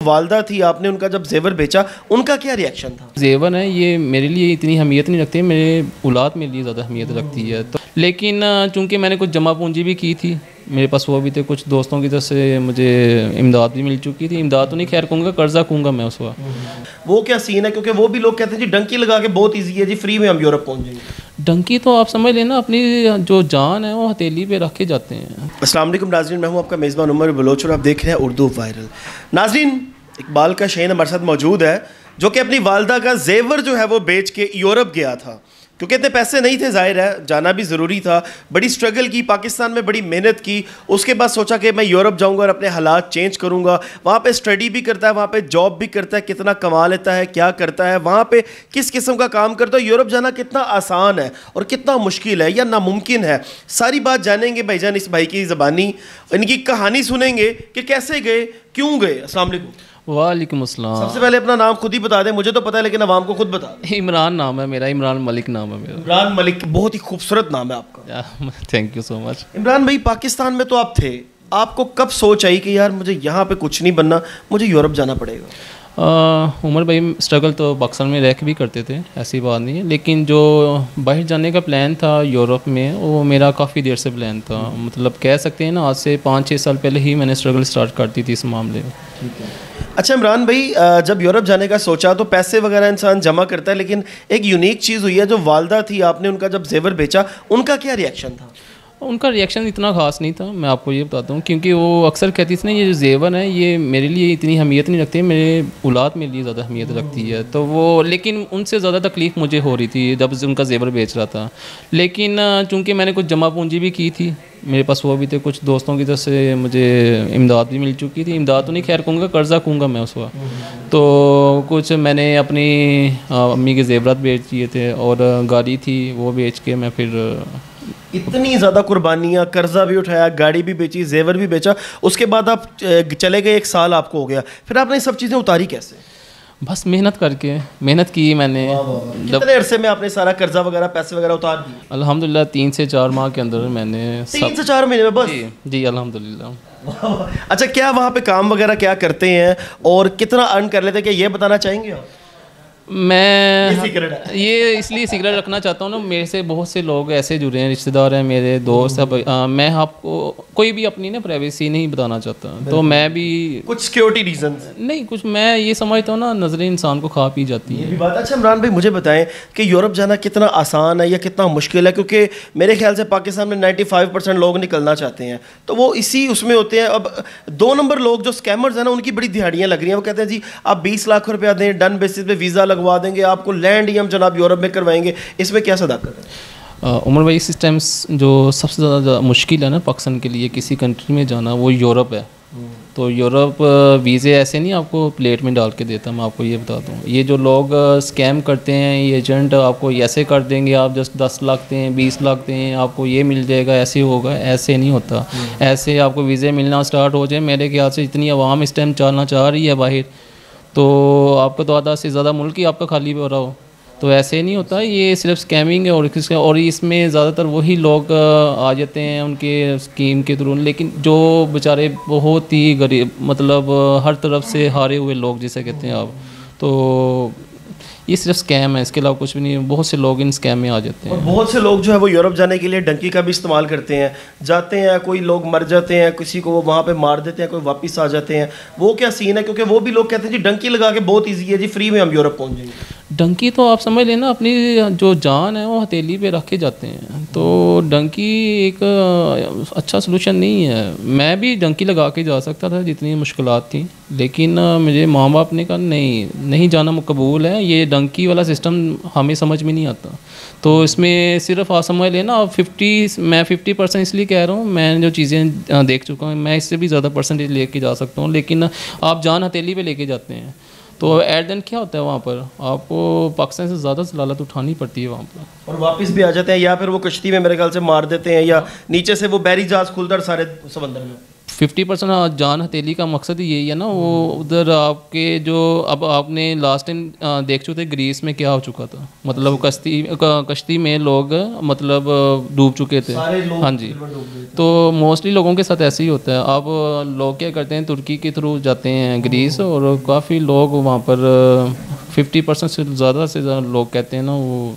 वालदा थी, आपने उनका जब जेवर बेचा, उनका क्या रिएक्शन था? जेवर है ये मेरे लिए इतनी अहमियत नहीं रखती, मेरे औलाद मेरे लिए ज़्यादा अहमियत रखती है। तो लेकिन चूँकि मैंने कुछ जमा पूंजी भी की थी, मेरे पास वो भी थे, कुछ दोस्तों की तरफ से मुझे इमदाद भी मिल चुकी थी। इमदाद तो नहीं खैर कहूँगा, कर्जा कहूँगा मैं उस वक्त। वो क्या सीन है? क्योंकि वो भी लोग कहते हैं जी डंकी लगा के बहुत ईजी है जी, फ्री में हम यूरोप पहुँच जाएंगे। डंकी तो आप समझ लेना, अपनी जो जान है वो हथेली पे रख के जाते हैं। अस्सलाम वालेकुम नाज़रीन, मैं हूँ आपका मेज़बान उमर बलोच और आप देख रहे हैं उर्दू वायरल। नाज़रीन, इकबाल का शहन हमारे साथ मौजूद है जो कि अपनी वालदा का जेवर जो है वो बेच के यूरोप गया था, क्योंकि इतने पैसे नहीं थे, जाहिर है जाना भी ज़रूरी था। बड़ी स्ट्रगल की, पाकिस्तान में बड़ी मेहनत की, उसके बाद सोचा कि मैं यूरोप जाऊंगा और अपने हालात चेंज करूंगा। वहाँ पे स्टडी भी करता है, वहाँ पे जॉब भी करता है, कितना कमा लेता है, क्या करता है, वहाँ पे किस किस्म का काम करता है, यूरोप जाना कितना आसान है और कितना मुश्किल है या नामुमकिन है, सारी बात जानेंगे भाईजान इस भाई की ज़बानी, इनकी कहानी सुनेंगे कि कैसे गए, क्यों गए। अस्सलाम वालेकुम। वालेकुम अस्सलाम। सबसे पहले अपना नाम खुद ही बता दें, मुझे तो पता है लेकिन अवाम को खुद बता दें। इमरान नाम है मेरा, इमरान मलिक नाम है मेरा। इमरान मलिक, बहुत ही खूबसूरत नाम है आपका। Thank you so much. Imran भाई, पाकिस्तान में तो आप थे, आपको कब सोच आई कि यार मुझे यहाँ पे कुछ नहीं बनना, मुझे यूरोप जाना पड़ेगा? उमर भाई, स्ट्रगल तो पाकिस्तान में रह के भी करते थे, ऐसी बात नहीं है, लेकिन जो बाहर जाने का प्लान था यूरोप में, वो मेरा काफ़ी देर से प्लान था। मतलब कह सकते हैं ना, आज से 5-6 साल पहले ही मैंने स्ट्रगल स्टार्ट कर दी थी इस मामले में। अच्छा इमरान भाई, जब यूरोप जाने का सोचा तो पैसे वगैरह इंसान जमा करता है, लेकिन एक यूनिक चीज़ हुई है, जो वालदा थी, आपने उनका जब जेवर बेचा, उनका क्या रिएक्शन था? उनका रिएक्शन इतना ख़ास नहीं था, मैं आपको ये बताता हूँ, क्योंकि वो अक्सर कहती थी ना, ये जो जेवर है ये मेरे लिए इतनी अहमियत नहीं रखती, मेरे औलाद मेरे लिए ज़्यादा अहमियत रखती है। तो वो, लेकिन उनसे ज़्यादा तकलीफ़ मुझे हो रही थी जब उनका जेवर बेच रहा था। लेकिन चूँकि मैंने कुछ जमा पूंजी भी की थी, मेरे पास वो भी थे, कुछ दोस्तों की तरफ से मुझे इमदाद भी मिल चुकी थी। इमदाद तो नहीं खैर कहूँगा, कर्जा कहूँगा मैं उस वक्त। तो कुछ मैंने अपनी अम्मी के जेवरात बेच दिए थे और गाड़ी थी वो बेच के मैं फिर, इतनी ज़्यादा कुर्बानियाँ, कर्जा भी उठाया, गाड़ी भी बेची, जेवर भी बेचा, उसके बाद आप चले गए, 1 साल आपको हो गया, फिर आपने सब चीज़ें उतारी कैसे? बस मेहनत करके, मेहनत की मैंने। कितने अरसे में आपने सारा कर्जा वगैरह, पैसे वगैरह उतार दिए? अल्हम्दुलिल्लाह 3 से 4 माह के अंदर मैंने 3 से 4 महीने में बस? जी अल्हम्दुलिल्लाह। अच्छा, क्या वहाँ पे काम वगैरह क्या करते हैं और कितना अर्न कर लेते हैं, क्या ये बताना चाहेंगे आप? मैं ये इसलिए सीक्रेट रखना चाहता हूँ ना, मेरे से बहुत से लोग ऐसे जुड़े हैं, रिश्तेदार हैं मेरे, दोस्त हैं। मैं आपको कोई भी अपनी ना प्राइवेसी नहीं बताना चाहता, तो मैं भी कुछ सिक्योरिटी रीजंस नहीं, कुछ मैं ये समझता हूँ ना, नज़रें इंसान को खा पी जाती है। ये भी बात। अच्छा इमरान भाई, मुझे बताएं कि यूरोप जाना कितना आसान है या कितना मुश्किल है, क्योंकि मेरे ख्याल से पाकिस्तान में 95% लोग निकलना चाहते हैं, तो वो इसी उसमें होते हैं। अब 2 नंबर लोग जो स्कैमर्स हैं ना, उनकी बड़ी दिहाड़ियाँ लग रही हैं। वो कहते हैं जी आप 20 लाख रुपया दें, डन बेसिस पे वीज़ा लगवा देंगे, आपको लैंड ही हम जनाब यूरोप में करवाएंगे। इसमें क्या सदाकत है? उमर भाई, इस टाइम जो सबसे ज़्यादा मुश्किल है ना पाकिस्तान के लिए किसी कंट्री में जाना, वो यूरोप है। तो यूरोप वीज़े ऐसे नहीं आपको प्लेट में डाल के देता, मैं आपको ये बता दूँ। ये जो लोग स्कैम करते हैं, ये एजेंट आपको ऐसे कर देंगे, आप जस्ट 10 लाख दें, 20 लाख दें, आपको ये मिल जाएगा, ऐसे होगा, ऐसे नहीं होता। ऐसे आपको वीज़े मिलना स्टार्ट हो जाए, मेरे ख्याल से इतनी आवाम इस टाइम चलना चाह रही है बाहर, तो आपको तो आधा से ज़्यादा मुल्क ही आपका खाली हो रहा हो, तो ऐसे नहीं होता। ये सिर्फ स्कैमिंग है और इसमें ज़्यादातर वही लोग आ जाते हैं उनके स्कीम के थ्रू, लेकिन जो बेचारे बहुत ही गरीब, मतलब हर तरफ से हारे हुए लोग जिसे कहते हैं आप, तो ये सिर्फ स्कैम है, इसके अलावा कुछ भी नहीं। बहुत से लोग इन स्कैम में आ जाते हैं और बहुत से लोग जो है वो यूरोप जाने के लिए डंकी का भी इस्तेमाल करते हैं, जाते हैं, कोई लोग मर जाते हैं, किसी को वो वहाँ पे मार देते हैं, कोई वापस आ जाते हैं। वो क्या सीन है? क्योंकि वो भी लोग कहते हैं जी डंकी लगा के बहुत ईजी है जी, फ्री में हम यूरोप पहुँच जाएंगे। डंकी तो आप समझ लेना, अपनी जो जान है वो हथेली पे रख के जाते हैं, तो डंकी एक अच्छा सलूशन नहीं है। मैं भी डंकी लगा के जा सकता था जितनी मुश्किलात थी, लेकिन मुझे माँ बाप ने कहा नहीं जाना कबूल है, ये डंकी वाला सिस्टम हमें समझ में नहीं आता। तो इसमें सिर्फ आप समझ लेना, मैं 50% इसलिए कह रहा हूँ, मैं जो चीज़ें देख चुका हूँ, मैं इससे भी ज़्यादा परसेंटेज लेके जा सकता हूँ, लेकिन आप जान हथेली पे लेके जाते हैं, तो एट देन क्या होता है, वहाँ पर आपको पाकिस्तान से ज़्यादा जलालत उठानी पड़ती है वहाँ पर, और वापस भी आ जाते हैं, या फिर वो कश्ती में मेरे ख्याल से मार देते हैं, या नीचे से वो बैरी जहाज खुलता है सारे समंदर में। 50% जान हथेली का मकसद ही यही है ना, वो उधर आपके जो अब आपने लास्ट टाइम देख चुके थे ग्रीस में क्या हो चुका था, मतलब कश्ती में लोग मतलब डूब चुके थे। हाँ जी, तो मोस्टली लोगों के साथ ऐसे ही होता है। अब लोग क्या करते हैं, तुर्की के थ्रू जाते हैं ग्रीस, और काफ़ी लोग वहाँ पर 50% से ज़्यादा लोग कहते हैं ना वो।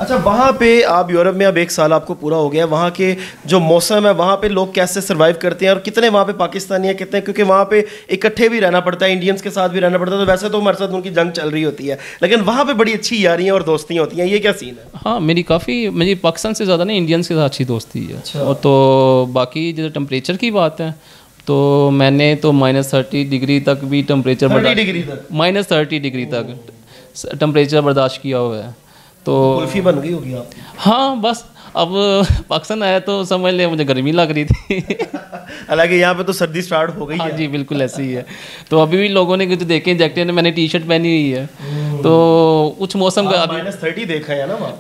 अच्छा, वहाँ पे आप यूरोप में अब 1 साल आपको पूरा हो गया, वहाँ के जो मौसम है वहाँ पे लोग कैसे सर्वाइव करते हैं, और कितने वहाँ पे पाकिस्तानी हैं, कितने, क्योंकि वहाँ पे इकट्ठे भी रहना पड़ता है, इंडियंस के साथ भी रहना पड़ता है, तो वैसे तो हमारे साथ उनकी जंग चल रही होती है, लेकिन वहाँ पे बड़ी अच्छी यारियाँ और दोस्तियाँ होती हैं, ये क्या सीन है? हाँ, मेरी पाकिस्तान से ज़्यादा ना इंडियन्स के साथ अच्छी दोस्ती है। अच्छा। और तो बाकी जो टेम्परेचर की बात है, तो मैंने तो -30 डिग्री तक भी टेम्परेचर -30 डिग्री तक टेम्परेचर बर्दाश्त किया हुआ है। तो कुल्फी बन गई होगी आप? हाँ, बस अब पाकिस्तान आया तो समझ ले मुझे गर्मी लग रही थी। हालांकि यहाँ पे तो सर्दी स्टार्ट हो गई है। हाँ जी, बिल्कुल ऐसे ही है। तो अभी भी लोगों ने कुछ देखे जैकेट ने, मैंने टी-शर्ट पहनी हुई है, तो कुछ मौसम का अभी -30 देखा है ना वहाँ?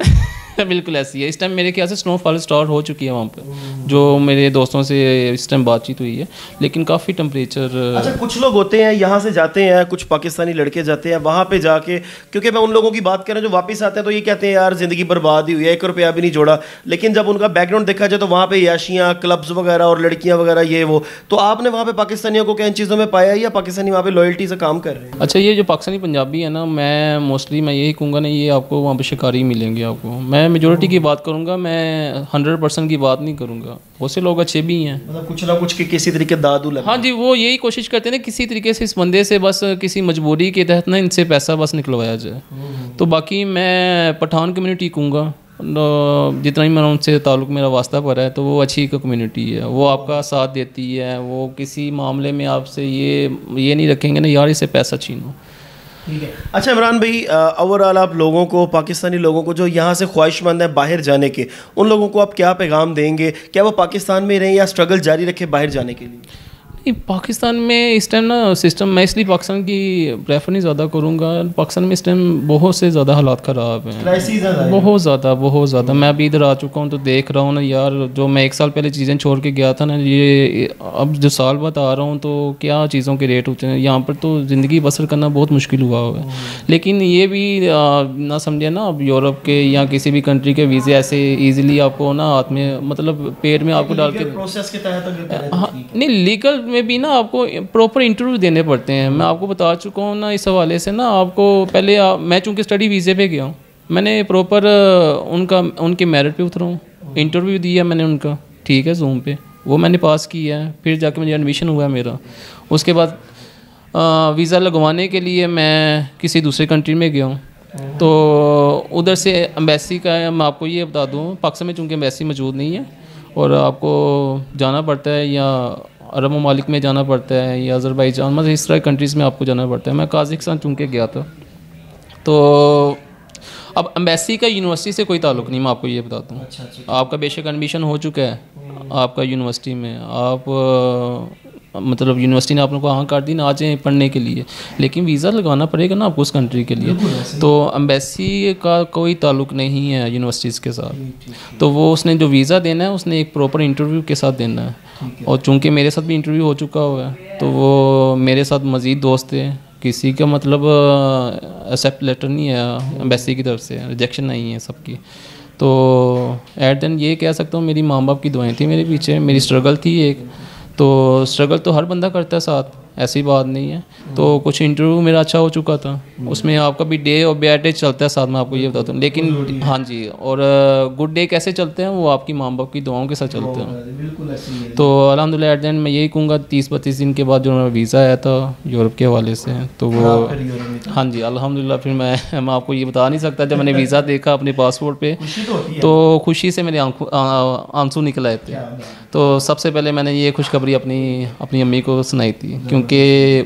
बिल्कुल ऐसी है। इस टाइम मेरे ख्याल से स्नोफॉल स्टार्ट हो चुकी है वहाँ पे, जो मेरे दोस्तों से इस टाइम बातचीत हुई है, लेकिन काफ़ी टेम्परेचर। अच्छा, कुछ लोग होते हैं यहाँ से जाते हैं, कुछ पाकिस्तानी लड़के जाते हैं वहाँ पे जाके, क्योंकि मैं उन लोगों की बात कर रहा हूँ जो वापस आते हैं तो ये कहते हैं यार ज़िंदगी बर्बाद ही हुई है, 1 रुपया भी नहीं जोड़ा, लेकिन जब उनका बैकग्राउंड देखा जाए तो वहाँ पे याशियाँ, क्लब्स वगैरह और लड़कियाँ वगैरह ये वो। तो आपने वहाँ पे पाकिस्तानियों को क्या इन चीज़ों में पाया, या पाकिस्तानी वहाँ पे लॉयल्टी से काम कर रहे हैं? अच्छा, ये जो पाकिस्तानी पंजाबी है ना, मैं मोस्टली मैं यही कहूँगा ना, ये आपको वहाँ पे शिकारी मिलेंगे आपको। मैं मेजोरिटी की बात करूँगा, मैं 100% की बात नहीं करूँगा, बहुत से लोग अच्छे भी हैं, मतलब कुछ ना कुछ के किसी तरीके दादू लगे। हाँ जी, वो यही कोशिश करते हैं ना किसी तरीके से इस बंदे से बस किसी मजबूरी के तहत ना इनसे पैसा बस निकलवाया जाए। तो बाकी मैं पठान कम्युनिटी कहूँगा, जितना ही मेरा उनसे ताल्लुक़ मेरा वास्ता पड़ा है, तो वो अच्छी कम्युनिटी है, वो आपका साथ देती है, वो किसी मामले में आपसे ये नहीं रखेंगे ना यार इससे पैसा छीनो। ठीक है। अच्छा इमरान भाई, ओवरऑल आप लोगों को, पाकिस्तानी लोगों को जो यहाँ से ख्वाहिशमंद है बाहर जाने के, उन लोगों को आप क्या पैगाम देंगे? क्या वो पाकिस्तान में रहें या स्ट्रगल जारी रखें बाहर जाने के लिए? पाकिस्तान में इस टाइम ना सिस्टम, मैं इसलिए पाकिस्तान की प्रेफर नहीं ज़्यादा करूँगा। पाकिस्तान में इस टाइम बहुत से ज़्यादा हालात ख़राब हैं, बहुत ज़्यादा। मैं अभी इधर आ चुका हूँ तो देख रहा हूँ ना यार, जो मैं 1 साल पहले चीज़ें छोड़ के गया था ना, ये अब जो साल बाद आ रहा हूँ तो क्या चीज़ों के रेट होते हैं यहाँ पर, तो ज़िंदगी बसर करना बहुत मुश्किल हुआ है। लेकिन ये भी ना समझे ना, अब यूरोप के या किसी भी कंट्री के वीज़े ऐसे ईज़िली आपको ना हाथ में, मतलब पेट में आपको डाल के, प्रोसेस के तहत नहीं लीगल में भी ना आपको प्रॉपर इंटरव्यू देने पड़ते हैं। मैं आपको बता चुका हूँ ना, इस हवाले से ना आपको पहले मैं चूँकि स्टडी वीज़े पे गया हूँ, मैंने प्रॉपर उनके मेरिट पे उतरा हूँ, इंटरव्यू दिया मैंने उनका, ठीक है, जूम पे, वो मैंने पास किया है, फिर जाके मुझे एडमिशन हुआ मेरा। उसके बाद वीज़ा लगवाने के लिए मैं किसी दूसरे कंट्री में गया हूँ, तो उधर से एम्बेसी का है, मैं आपको ये बता दूँ, पाकिस्तान में चूँकि एम्बेसी मौजूद नहीं है और आपको जाना पड़ता है या अरब ममालिक में जाना पड़ता है या अज़रबैजान, मतलब इस तरह कंट्रीज़ में आपको जाना पड़ता है। मैं काज़िकिस्तान चूँकि गया था, तो अब एम्बेसी का यूनिवर्सिटी से कोई ताल्लुक़ नहीं, मैं आपको ये बताता हूँ। अच्छा। आपका बेशक एडमिशन हो चुका है आपका यूनिवर्सिटी में, आप मतलब यूनिवर्सिटी ने आप लोगों को हाँ काट दी ना, आ जाए पढ़ने के लिए, लेकिन वीज़ा लगाना पड़ेगा ना आपको उस कंट्री के लिए। तो एम्बेसी का कोई ताल्लुक़ नहीं है यूनिवर्सिटीज़ के साथ। तो वो उसने जो वीज़ा देना है उसने एक प्रॉपर इंटरव्यू के साथ देना है, और चूँकि मेरे साथ भी इंटरव्यू हो चुका हुआ है, तो वो मेरे साथ मज़ीद दोस्त थे, किसी का मतलब एक्सेप्ट लेटर नहीं है एम्बेसी की तरफ से, रिजेक्शन नहीं है सबकी। तो एट देन ये कह सकता हूँ मेरी माँ बाप की दुआएं थी मेरे पीछे, मेरी स्ट्रगल थी एक, तो स्ट्रगल तो हर बंदा करता है साथ, ऐसी बात नहीं है। तो कुछ इंटरव्यू मेरा अच्छा हो चुका था, उसमें आपका भी डे और बैड डे चलता है साथ में, आपको ये बताता हूँ। लेकिन हाँ जी, और गुड डे कैसे चलते हैं वो आपकी माँ बाप की दुआओं के साथ चलते हैं। तो अल्हम्दुलिल्लाह एट द एंड मैं यही कहूँगा 30-32 दिन के बाद जो मेरा वीज़ा आया था यूरोप के हवाले से, तो वो हाँ जी अल्हम्दुलिल्लाह, फिर मैं आपको ये बता नहीं सकता, जब मैंने वीज़ा देखा अपने पासपोर्ट पे तो खुशी से मेरे आंसू निकल आए थे। तो सबसे पहले मैंने ये खुशखबरी अपनी अम्मी को सुनाई थी, क्योंकि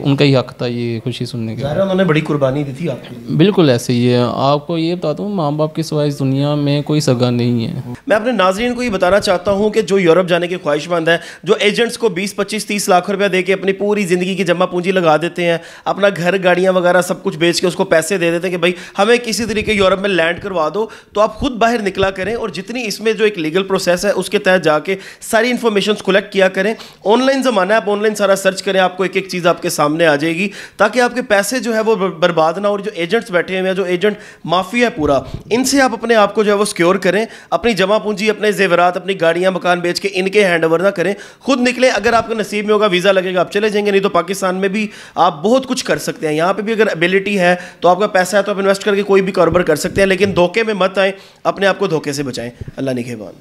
उनका ही हक था ये खुशी सुनने के। उन्होंने बड़ी कुर्बानी दी थी आपके लिए। बिल्कुल ऐसे ही है। आपको ये बताता हूँ, माँ बाप के सिवाय इस दुनिया में कोई सगा नहीं है। मैं अपने नाज़रीन को ये बताना चाहता हूँ कि जो यूरोप जाने के ख्वाहिशमंद है, जो एजेंट्स को 20, 25, 30 लाख रुपया दे के अपनी पूरी ज़िंदगी की जमा पूंजी लगा देते हैं, अपना घर, गाड़ियाँ वगैरह सब कुछ बेच के उसको पैसे दे देते हैं कि भाई हमें किसी तरीके यूरोप में लैंड करवा दो, तो आप खुद बाहर निकला करें और जितनी इसमें जो एक लीगल प्रोसेस है उसके तहत जाके सारी इन्फॉर्मेशन कलेक्ट किया करें। ऑनलाइन ज़माना है, आप ऑनलाइन सारा सर्च करें, आपको एक एक चीज़ आपके सामने आ जाएगी, ताकि आपके पैसे जो है वो बर्बाद ना हो। और जो एजेंट्स बैठे हुए हैं, जो एजेंट माफिया है पूरा, इनसे आप अपने आप को जो है वो सिक्योर करें। अपनी जमा पूंजी, अपने जेवरात, अपनी गाड़ियां, मकान बेच के इनके हैंड ओवर ना करें, खुद निकलें। अगर आपके नसीब में होगा, वीज़ा लगेगा, आप चले जाएंगे, नहीं तो पाकिस्तान में भी आप बहुत कुछ कर सकते हैं। यहाँ पे भी अगर एबिलिटी है तो आपका पैसा है तो आप इन्वेस्ट करके कोई भी कारोबार कर सकते हैं, लेकिन धोखे में मत आए, अपने आप को धोखे से बचाएं। अल्लाह निगहबान।